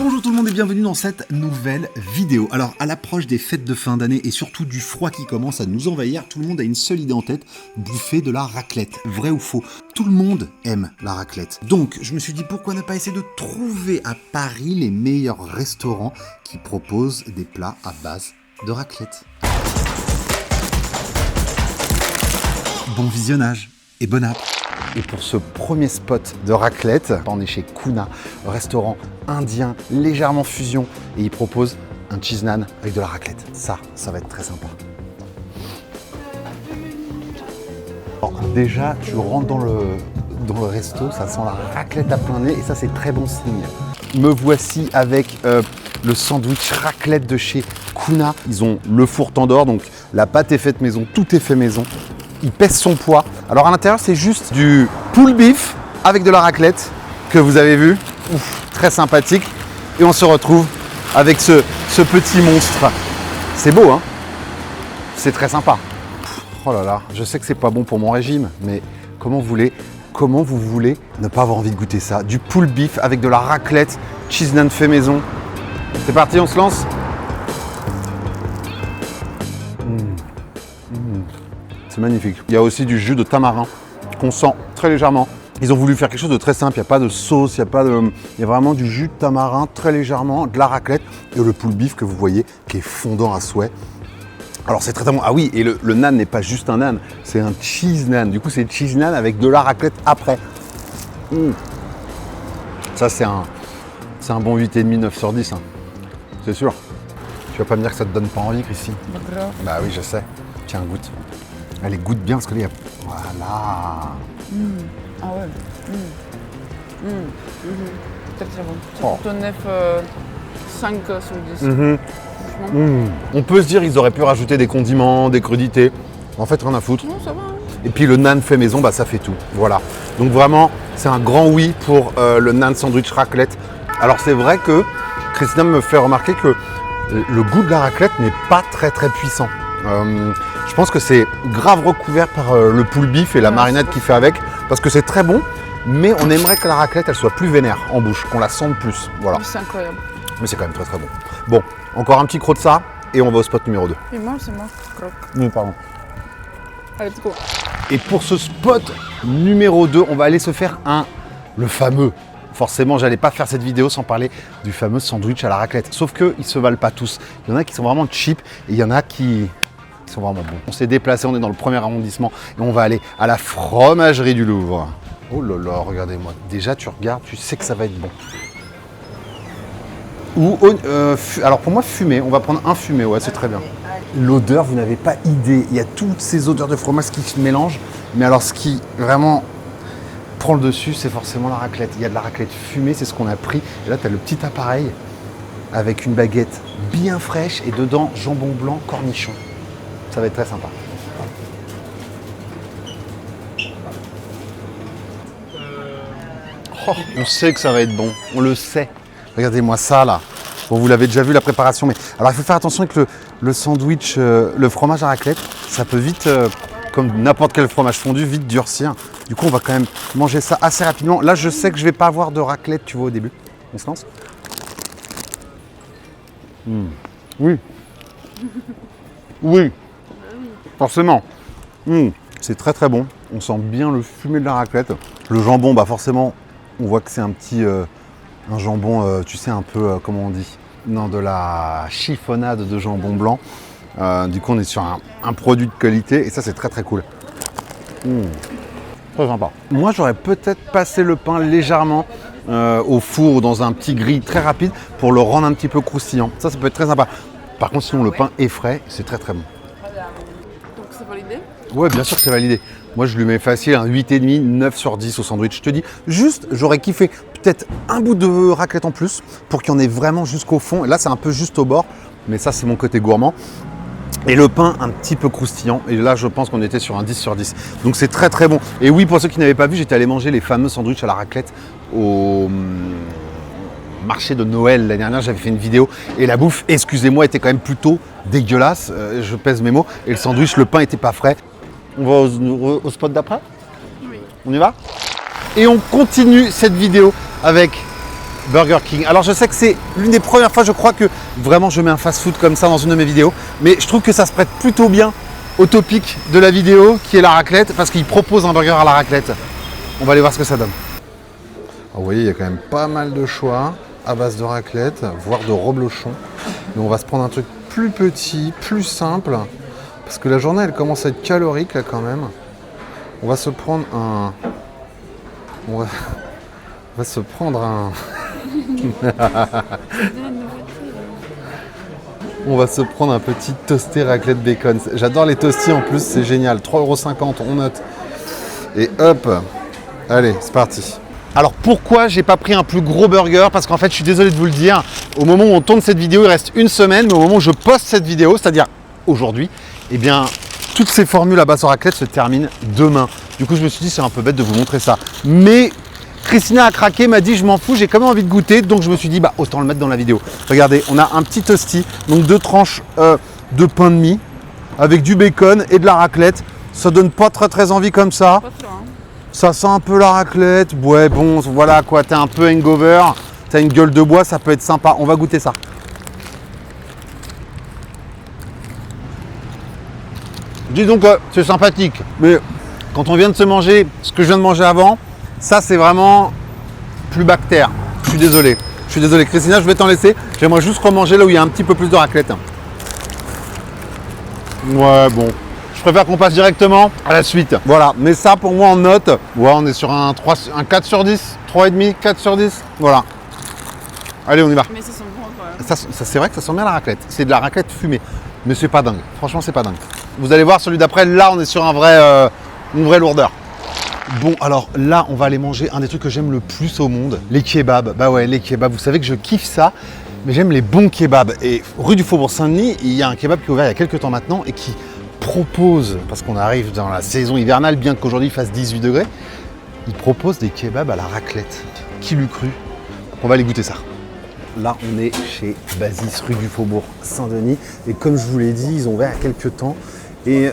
Bonjour tout le monde et bienvenue dans cette nouvelle vidéo. Alors à l'approche des fêtes de fin d'année et surtout du froid qui commence à nous envahir, tout le monde a une seule idée en tête, bouffer de la raclette. Vrai ou faux? Tout le monde aime la raclette. Donc je me suis dit pourquoi ne pas essayer de trouver à Paris les meilleurs restaurants qui proposent des plats à base de raclette. Bon visionnage et bon app. Et pour ce premier spot de raclette, on est chez Kuna, restaurant indien, légèrement fusion, et il propose un cheese naan avec de la raclette. Ça va être très sympa. Alors, déjà, tu rentres dans le resto, ça sent la raclette à plein nez, et ça c'est très bon signe. Me voici avec le sandwich raclette de chez Kuna. Ils ont le four tandoor, donc la pâte est faite maison, tout est fait maison. Il pèse son poids. Alors à l'intérieur, c'est juste du pulled beef avec de la raclette que vous avez vu. Ouf, très sympathique. Et on se retrouve avec ce petit monstre. C'est beau, hein? C'est très sympa. Oh là là, je sais que c'est pas bon pour mon régime, mais comment vous voulez ne pas avoir envie de goûter ça? Du pulled beef avec de la raclette, cheese naan fait maison. C'est parti, on se lance? C'est magnifique. Il y a aussi du jus de tamarin qu'on sent très légèrement. Ils ont voulu faire quelque chose de très simple. Il n'y a pas de sauce, il y a vraiment du jus de tamarin très légèrement, de la raclette et le pulled beef que vous voyez qui est fondant à souhait. Alors c'est très bon. Ah oui, et le naan n'est pas juste un naan, c'est un cheese naan. Du coup, c'est cheese naan avec de la raclette après. Ça, c'est un bon 8,5, 9 sur 10. Hein. C'est sûr. Tu vas pas me dire que ça te donne pas envie, Chrissy? Bah oui, je sais. Tiens, goûte. Allez, goûte bien parce que là, il y a... Voilà. Ah ouais. Très très bon. C'est Oh. plutôt 9, 5 sur 10. On peut se dire qu'ils auraient pu rajouter des condiments, des crudités. En fait, rien à foutre. Non, ça va. Hein. Et puis le naan fait maison, bah, ça fait tout. Voilà. Donc vraiment, c'est un grand oui pour le naan sandwich raclette. Alors c'est vrai que Christina me fait remarquer que le goût de la raclette n'est pas très très puissant. Je pense que c'est grave recouvert par le pulled beef et la marinade qu'il fait avec, parce que c'est très bon, mais on aimerait que la raclette elle soit plus vénère en bouche, qu'on la sente plus. Voilà. C'est incroyable. Mais c'est quand même très très bon. Bon, encore un petit croc de ça et on va au spot numéro 2. Et moi, c'est moi. Croque. Oui, pardon. Allez, let's go. Et pour ce spot numéro 2, on va aller se faire le fameux. Forcément, j'allais pas faire cette vidéo sans parler du fameux sandwich à la raclette. Sauf qu'ils ne se valent pas tous. Il y en a qui sont vraiment cheap et il y en a qui sont vraiment bons. On s'est déplacé, on est dans le premier arrondissement et on va aller à la fromagerie du Louvre. Oh là là, regardez-moi. Déjà, tu regardes, tu sais que ça va être bon. Alors pour moi, fumé. On va prendre un fumé, ouais, c'est très bien. L'odeur, vous n'avez pas idée. Il y a toutes ces odeurs de fromage qui se mélangent. Mais alors, ce qui vraiment prend le dessus, c'est forcément la raclette. Il y a de la raclette fumée, c'est ce qu'on a pris. Et là, tu as le petit appareil avec une baguette bien fraîche et dedans, jambon blanc, cornichon. Ça va être très sympa. Oh, on sait que ça va être bon, on le sait. Regardez-moi ça là. Bon, vous l'avez déjà vu la préparation, mais alors il faut faire attention avec le sandwich, le fromage à raclette, ça peut vite, comme n'importe quel fromage fondu, vite durcir. Du coup, on va quand même manger ça assez rapidement. Là, je sais que je vais pas avoir de raclette, tu vois, au début. On se lance? Oui. Oui. Forcément. C'est très très bon. On sent bien le fumé de la raclette. Le jambon, bah forcément, on voit que c'est un petit... un jambon, tu sais, un peu, comment on dit? Non, de la chiffonnade de jambon blanc. Du coup, on est sur un produit de qualité et ça, c'est très très cool. Très sympa. Moi, j'aurais peut-être passé le pain légèrement au four ou dans un petit grill très rapide pour le rendre un petit peu croustillant. Ça peut être très sympa. Par contre, sinon, le pain est frais, c'est très très bon. Donc, c'est validé? Ouais, bien sûr que c'est validé. Moi, je lui mets facile un 8,5, 9 sur 10 au sandwich. Je te dis, juste, j'aurais kiffé peut-être un bout de raclette en plus pour qu'il y en ait vraiment jusqu'au fond. Et là, c'est un peu juste au bord, mais ça, c'est mon côté gourmand. Et le pain un petit peu croustillant. Et là, je pense qu'on était sur un 10 sur 10. Donc, c'est très, très bon. Et oui, pour ceux qui n'avaient pas vu, j'étais allé manger les fameux sandwichs à la raclette au marché de Noël l'année dernière. J'avais fait une vidéo et la bouffe, excusez-moi, était quand même plutôt dégueulasse. Je pèse mes mots. Et le sandwich, le pain n'était pas frais. On va au spot d'après? Oui. On y va? Et on continue cette vidéo avec Burger King. Alors je sais que c'est l'une des premières fois, je crois, que vraiment je mets un fast-food comme ça dans une de mes vidéos. Mais je trouve que ça se prête plutôt bien au topic de la vidéo, qui est la raclette, parce qu'ils proposent un burger à la raclette. On va aller voir ce que ça donne. Alors, vous voyez, il y a quand même pas mal de choix à base de raclette, voire de reblochon. Mais on va se prendre un truc plus petit, plus simple, parce que la journée, elle commence à être calorique, là, quand même. On va se prendre un... On va se prendre un... On va se prendre un petit toasté raclette bacon. J'adore les toasties en plus, c'est génial. 3,50 €, on note. Et hop, allez, c'est parti. Alors pourquoi j'ai pas pris un plus gros burger? Parce qu'en fait, je suis désolé de vous le dire, au moment où on tourne cette vidéo, il reste une semaine, mais au moment où je poste cette vidéo, c'est-à-dire aujourd'hui, eh bien, toutes ces formules à base de raclette se terminent demain. Du coup, je me suis dit, c'est un peu bête de vous montrer ça. Mais Christina a craqué, m'a dit je m'en fous, j'ai quand même envie de goûter, donc je me suis dit bah autant le mettre dans la vidéo. Regardez, on a un petit toasty, donc 2 tranches de pain de mie avec du bacon et de la raclette. Ça donne pas très envie comme ça. Pas trop, hein. Ça sent un peu la raclette. Ouais bon, voilà quoi, t'es un peu hangover, t'as une gueule de bois, ça peut être sympa. On va goûter ça. Dis donc c'est sympathique, mais quand on vient de se manger ce que je viens de manger avant, ça, c'est vraiment plus bactère. Je suis désolé. Christina, je vais t'en laisser. J'aimerais juste remanger là où il y a un petit peu plus de raclette. Ouais, bon. Je préfère qu'on passe directement à la suite. Voilà. Mais ça, pour moi, en note, ouais, on est sur un 4 sur 10. 3,5, 4 sur 10. Voilà. Allez, on y va. Mais ça sent bon quand même. Ça, c'est vrai que ça sent bien la raclette. C'est de la raclette fumée. Mais c'est pas dingue. Franchement, c'est pas dingue. Vous allez voir celui d'après. Là, on est sur une vraie lourdeur. Bon, alors là, on va aller manger un des trucs que j'aime le plus au monde, les kebabs. Bah ouais, les kebabs, vous savez que je kiffe ça, mais j'aime les bons kebabs. Et rue du Faubourg Saint-Denis, il y a un kebab qui est ouvert il y a quelques temps maintenant et qui propose, parce qu'on arrive dans la saison hivernale, bien qu'aujourd'hui il fasse 18 degrés, il propose des kebabs à la raclette. Qui l'eût cru? On va aller goûter ça. Là, on est chez Basis, rue du Faubourg Saint-Denis. Et comme je vous l'ai dit, ils ont ouvert il y a quelques temps. Et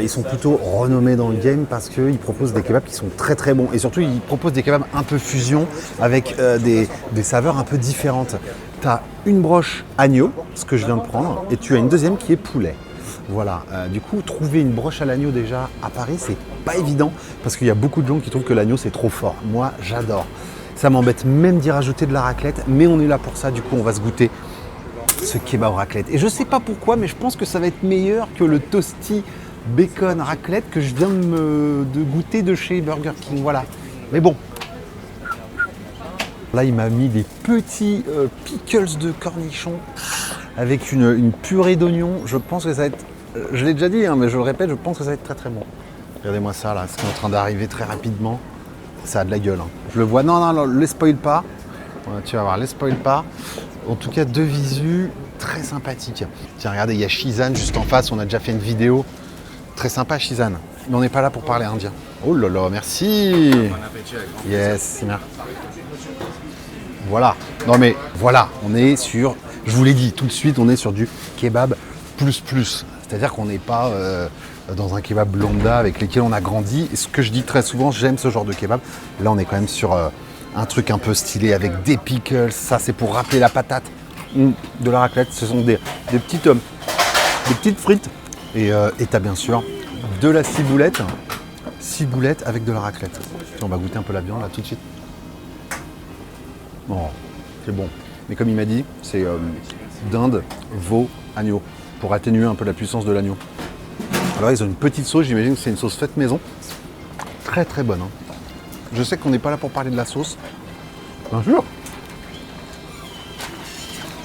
ils sont plutôt renommés dans le game parce qu'ils proposent des kebabs qui sont très bons. Et surtout, ils proposent des kebabs un peu fusion avec des saveurs un peu différentes. Tu as une broche agneau, ce que je viens de prendre, et tu as une deuxième qui est poulet. Voilà, du coup, trouver une broche à l'agneau déjà à Paris, c'est pas évident parce qu'il y a beaucoup de gens qui trouvent que l'agneau c'est trop fort. Moi, j'adore. Ça m'embête même d'y rajouter de la raclette, mais on est là pour ça. Du coup, on va se goûter ce kebab raclette. Et je sais pas pourquoi, mais je pense que ça va être meilleur que le toasty bacon raclette que je viens de goûter de chez Burger King. Voilà. Mais bon. Là, il m'a mis des petits pickles de cornichons avec une purée d'oignons. Je pense que ça va être... Je l'ai déjà dit, hein, mais je le répète, je pense que ça va être très bon. Regardez-moi ça, là. C'est en train d'arriver très rapidement. Ça a de la gueule. Hein. Je le vois. Non, les spoil pas. Ouais, tu vas voir, les spoil pas. En tout cas, de visu, très sympathique. Tiens, regardez, il y a Shizan juste en face. On a déjà fait une vidéo. Très sympa, Shizan. Mais on n'est pas là pour parler indien. Oh là là, merci. Yes, c'est bien. Voilà. Non mais voilà, on est sur... Je vous l'ai dit tout de suite, on est sur du kebab plus. C'est-à-dire qu'on n'est pas dans un kebab lambda avec lesquels on a grandi. Et ce que je dis très souvent, j'aime ce genre de kebab. Là, on est quand même sur... un truc un peu stylé avec des pickles, ça c'est pour rappeler la patate de la raclette. Ce sont des petites frites. Et tu as bien sûr de la ciboulette avec de la raclette. On va goûter un peu la viande là tout de suite. Oh, c'est bon. Mais comme il m'a dit, c'est dinde, veau, agneau, pour atténuer un peu la puissance de l'agneau. Alors ils ont une petite sauce, j'imagine que c'est une sauce faite maison. Très bonne. Hein. Je sais qu'on n'est pas là pour parler de la sauce. Bien sûr.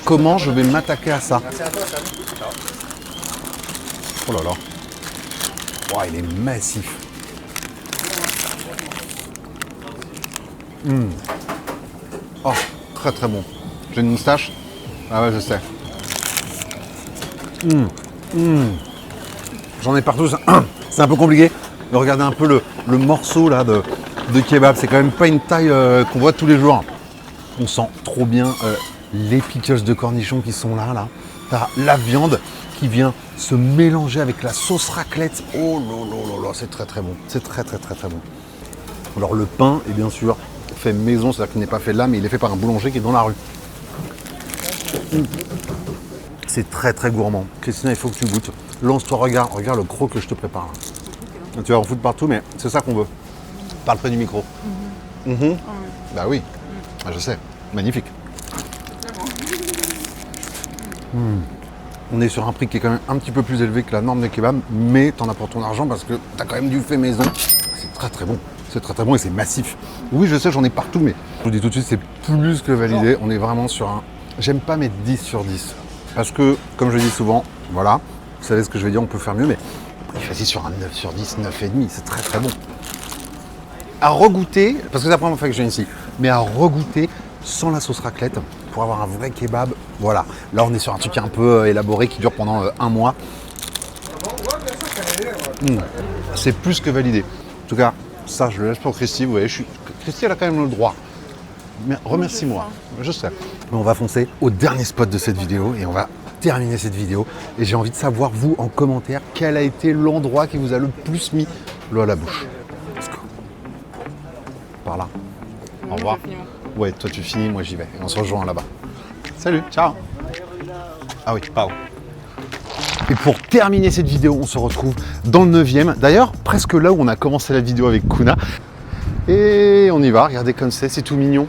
Comment je vais m'attaquer à ça? Oh là là. Oh, il est massif. Oh, très bon. J'ai une moustache? Ah ouais, je sais. J'en ai partout. C'est un peu compliqué. Mais regardez un peu le morceau là de kebab. C'est quand même pas une taille qu'on voit tous les jours. On sent trop bien les pickles de cornichons qui sont là. T'as la viande qui vient se mélanger avec la sauce raclette. Oh là là là là, c'est très bon. C'est très bon. Alors le pain est bien sûr fait maison, c'est-à-dire qu'il n'est pas fait là, mais il est fait par un boulanger qui est dans la rue. C'est très très gourmand. Christina, il faut que tu goûtes. Lance-toi, regarde le croc que je te prépare. Là. Tu vas en foutre partout, mais c'est ça qu'on veut. Parle près du micro. Bah oui, ah, je sais. Magnifique. On est sur un prix qui est quand même un petit peu plus élevé que la norme des kebabs, mais t'en as pour ton argent parce que t'as quand même du fait maison. C'est très très bon. C'est très très bon et c'est massif. Oui, je sais, j'en ai partout, mais je vous dis tout de suite, c'est plus que validé. On est vraiment sur un... J'aime pas mettre 10 sur 10. Parce que, comme je dis souvent, voilà, vous savez ce que je vais dire, on peut faire mieux, mais il fait sur un 9 sur 10, 9,5, c'est très très bon. À regoûter, parce que c'est la première fois que je viens ici, mais à regoûter sans la sauce raclette pour avoir un vrai kebab. Voilà, là on est sur un truc un peu élaboré qui dure pendant un mois. C'est plus que validé. En tout cas, ça je le laisse pour Christy, vous voyez, Christy elle a quand même le droit. Mais remercie-moi, je sais. Mais on va foncer au dernier spot de cette vidéo et on va terminer cette vidéo. Et j'ai envie de savoir, vous, en commentaire, quel a été l'endroit qui vous a le plus mis l'eau à la bouche. Let's go. Par là. Au revoir. Ouais, toi tu finis, moi j'y vais. Et on se rejoint là-bas. Salut, ciao. Ah oui, pardon. Et pour terminer cette vidéo, on se retrouve dans le 9e. D'ailleurs, presque là où on a commencé la vidéo avec Kuna. Et on y va, regardez comme c'est tout mignon.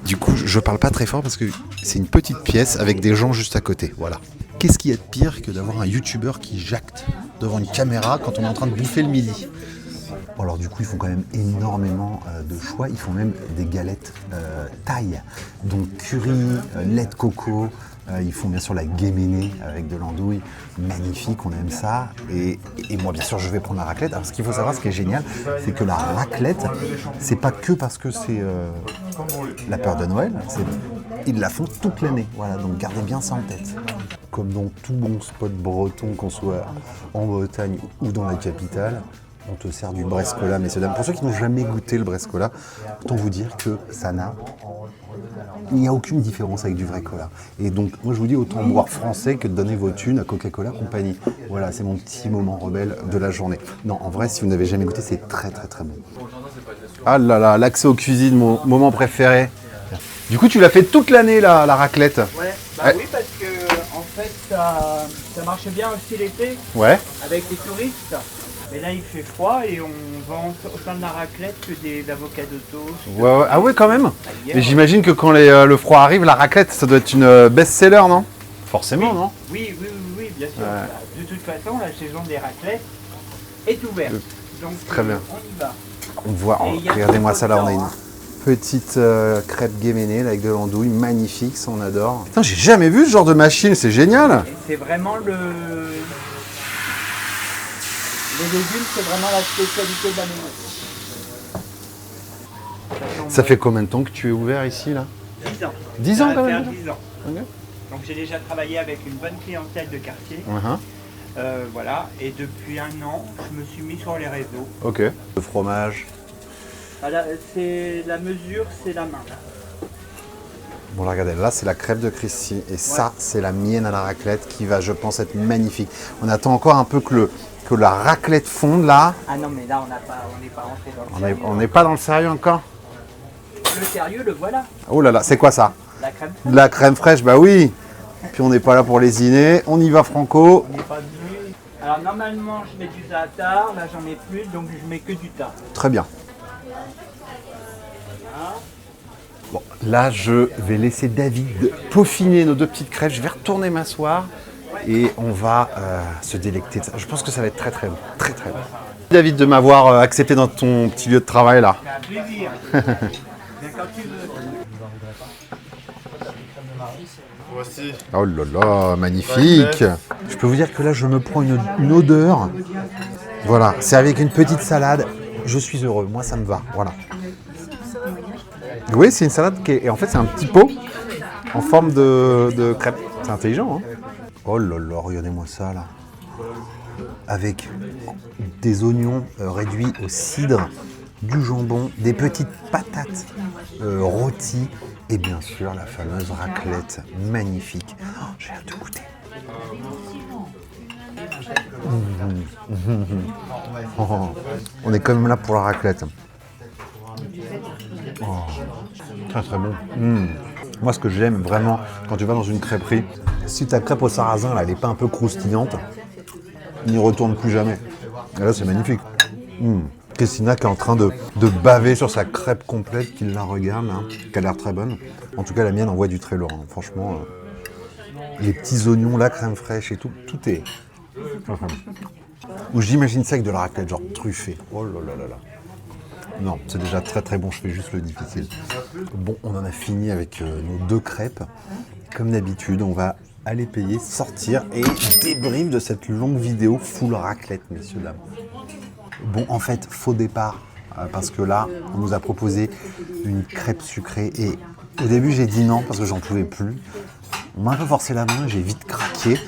Du coup, je parle pas très fort parce que c'est une petite pièce avec des gens juste à côté, voilà. Qu'est-ce qu'il y a de pire que d'avoir un youtubeur qui jacte devant une caméra quand on est en train de bouffer le midi? Bon, alors du coup, ils font quand même énormément de choix. Ils font même des galettes thaï, donc curry, lait de coco. Ils font bien sûr la guéménée avec de l'andouille, magnifique, on aime ça. Et moi, bien sûr, je vais prendre la raclette. Alors, ce qu'il faut savoir, ce qui est génial, c'est que la raclette, c'est pas que parce que c'est la peur de Noël. Ils la font toute l'année. Voilà, donc gardez bien ça en tête. Comme dans tout bon spot breton, qu'on soit en Bretagne ou dans la capitale, on te sert du brescola, messieurs dames. Pour ceux qui n'ont jamais goûté le brescola, autant vous dire que ça il n'y a aucune différence avec du vrai cola. Et donc, moi je vous dis, autant boire français que de donner vos thunes à Coca-Cola compagnie. Voilà, c'est mon petit moment rebelle de la journée. Non, en vrai, si vous n'avez jamais goûté, c'est très très très bon. Ah là là, l'accès aux cuisines, mon moment préféré. Du coup, tu l'as fait toute l'année, la raclette? Ouais, bah oui, parce que en fait, ça marchait bien aussi l'été. Ouais. Avec les touristes. Mais là, il fait froid et on vend autant de la raclette que des avocats d'auto. Ouais. Ah ouais, quand même. Mais j'imagine que quand le froid arrive, la raclette, ça doit être une best-seller, non? Forcément, oui. non? Oui, bien sûr. Ouais. De toute façon, la saison des raclettes est ouverte. Donc, très bien. On y va. On voit, regardez-moi ça là, on a une petite crêpe guéménée avec de l'andouille, magnifique, ça on adore. Putain, j'ai jamais vu ce genre de machine, c'est génial. C'est vraiment les légumes, c'est vraiment la spécialité de la maison. Ça fait combien de temps que tu es ouvert ici là? 10 ans. 10 ans quand même? 10 ans. Okay. Donc j'ai déjà travaillé avec une bonne clientèle de quartier. Voilà, et depuis 1 an, je me suis mis sur les réseaux. Ok. Le fromage. Voilà, c'est la mesure, c'est la main. Bon, là, regardez, là, c'est la crêpe de Christy. Et ça, c'est la mienne à la raclette qui va, je pense, être magnifique. On attend encore un peu que la raclette fonde, là. Ah non, mais là, on n'est pas rentré dans le sérieux. On n'est pas dans le sérieux encore? Le sérieux, le voilà. Oh là là, c'est quoi ça? La crème fraîche. La crème fraîche, bah oui. Puis on n'est pas là pour lésiner. On y va franco. On n'est pas venu. Alors, normalement, je mets du za'atar. Là, j'en ai plus, donc je mets que du thym. Très bien. Bon, là, je vais laisser David peaufiner nos 2 petites crêpes. Je vais retourner m'asseoir et on va se délecter de ça. Je pense que ça va être très très bon. Très très bon. David, de m'avoir accepté dans ton petit lieu de travail là. C'est un plaisir. Viens quand tu veux. Voici. Oh là là, magnifique. Je peux vous dire que là, je me prends une odeur. Voilà, c'est avec une petite salade. Je suis heureux. Moi, ça me va. Voilà. Oui, c'est une salade qui est... Et en fait, c'est un petit pot en forme de crêpe. C'est intelligent, hein? Oh là là, regardez-moi ça, là. Avec des oignons réduits au cidre, du jambon, des petites patates rôties et bien sûr la fameuse raclette magnifique. Oh, j'ai hâte de goûter. Oh, on est quand même là pour la raclette. Oh, très très bon. Moi, ce que j'aime vraiment quand tu vas dans une crêperie, si ta crêpe au sarrasin, là, elle n'est pas un peu croustillante, n'y retourne plus jamais. Et là, c'est magnifique. Christina qui est en train de baver sur sa crêpe complète, qui la regarde, hein, qui a l'air très bonne. En tout cas, la mienne envoie du très lourd. Hein. Franchement, les petits oignons, la crème fraîche et tout, tout est... Ou j'imagine ça avec de la raclette, genre truffée. Oh là là là là. Non, c'est déjà très très bon, je fais juste le difficile. Bon, on en a fini avec nos 2 crêpes. Comme d'habitude, on va aller payer, sortir et débrief de cette longue vidéo full raclette, messieurs, dames. Bon, en fait, faux départ, parce que là, on nous a proposé une crêpe sucrée et au début, j'ai dit non parce que j'en pouvais plus. On m'a un peu forcé la main, j'ai vite craqué.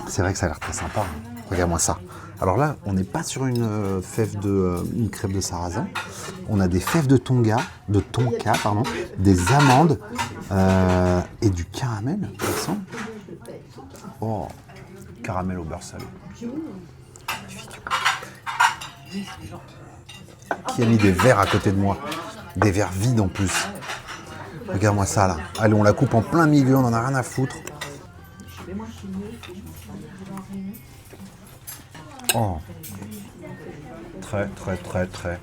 C'est vrai que ça a l'air très sympa. Regarde-moi ça. Alors là, on n'est pas sur une une crêpe de sarrasin. On a des fèves de tonka, pardon, des amandes et du caramel, il me semble. Oh, caramel au beurre salé. Magnifique. Qui a mis des verres à côté de moi? Des verres vides en plus. Regarde-moi ça là. Allez, on la coupe en plein milieu, on en a rien à foutre. Oh. Très, très, très, très,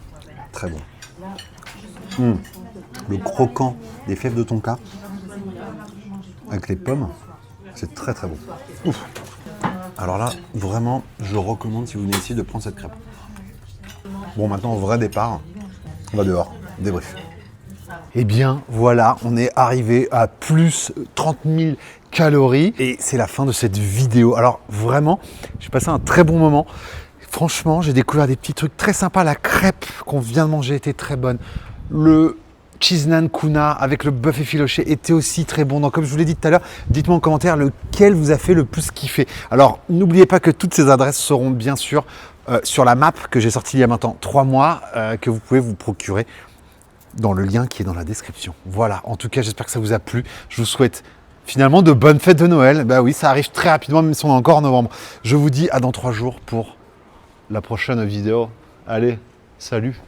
très bon. Le croquant des fèves de tonka avec les pommes, c'est très, très bon. Ouf. Alors là, vraiment, je recommande si vous venez ici de prendre cette crêpe. Bon, maintenant, vrai départ, on va dehors, débrief. Eh bien, voilà, on est arrivé à plus 30 000 calories et c'est la fin de cette vidéo. Alors vraiment, j'ai passé un très bon moment. Franchement, j'ai découvert des petits trucs très sympas. La crêpe qu'on vient de manger était très bonne. Le cheese naan kuna avec le bœuf effiloché était aussi très bon. Donc comme je vous l'ai dit tout à l'heure, dites-moi en commentaire lequel vous a fait le plus kiffer. Alors n'oubliez pas que toutes ces adresses seront bien sûr sur la map que j'ai sortie il y a maintenant 3 mois, que vous pouvez vous procurer dans le lien qui est dans la description. Voilà, en tout cas, j'espère que ça vous a plu. Je vous souhaite finalement de bonnes fêtes de Noël. Bah oui, ça arrive très rapidement, même si on est encore en novembre. Je vous dis à dans 3 jours pour la prochaine vidéo. Allez, salut!